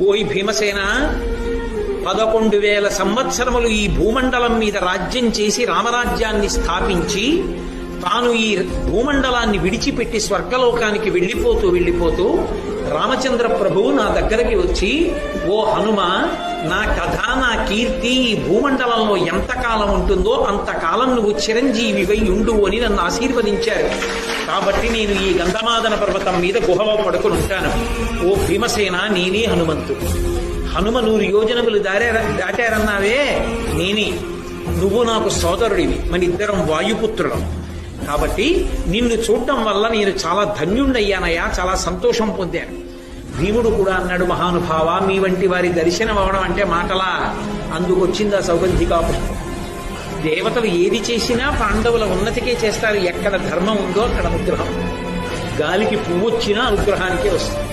ఓయ్ భీమసేన, 11,000 సంవత్సరములు ఈ భూమండలం మీద రాజ్యం చేసి రామరాజ్యాన్ని స్థాపించి తాను ఈ భూమండలాన్ని విడిచిపెట్టి స్వర్గలోకానికి వెళ్ళిపోతూ రామచంద్ర ప్రభువు నా దగ్గరికి వచ్చి, ఓ హనుమ, నా కథ నా కీర్తి ఈ భూమండలంలో ఎంతకాలం ఉంటుందో అంతకాలం నువ్వు చిరంజీవివై ఉండు అని నన్ను ఆశీర్వదించారు. కాబట్టి నేను ఈ గంధమాదన పర్వతం మీద గుహలో పడుకుని ఉంటాను. ఓ భీమసేన, నేనే హనుమంతుడు. హనుమ 100 యోజనములు దాటారన్నావే, నేనే. నువ్వు నాకు సోదరుడివి, మన ఇద్దరం వాయుపుత్రులం. కాబట్టి నిన్ను చూడటం వల్ల నేను చాలా ధన్యుణ్ణయ్యానయ్యా, చాలా సంతోషం పొందాను. భీముడు కూడా అన్నాడు, మహానుభావ, మీ వంటి వారి దర్శనం అవడం అంటే మాటలా? అందుకొచ్చింది ఆ సౌగంధికా పుష్పం. దేవతలు ఏది చేసినా పాండవుల ఉన్నతికే చేస్తారు. ఎక్కడ ధర్మం ఉందో అక్కడ అనుగ్రహం. గాలికి పువ్వు వచ్చినా అనుగ్రహానికే వస్తుంది.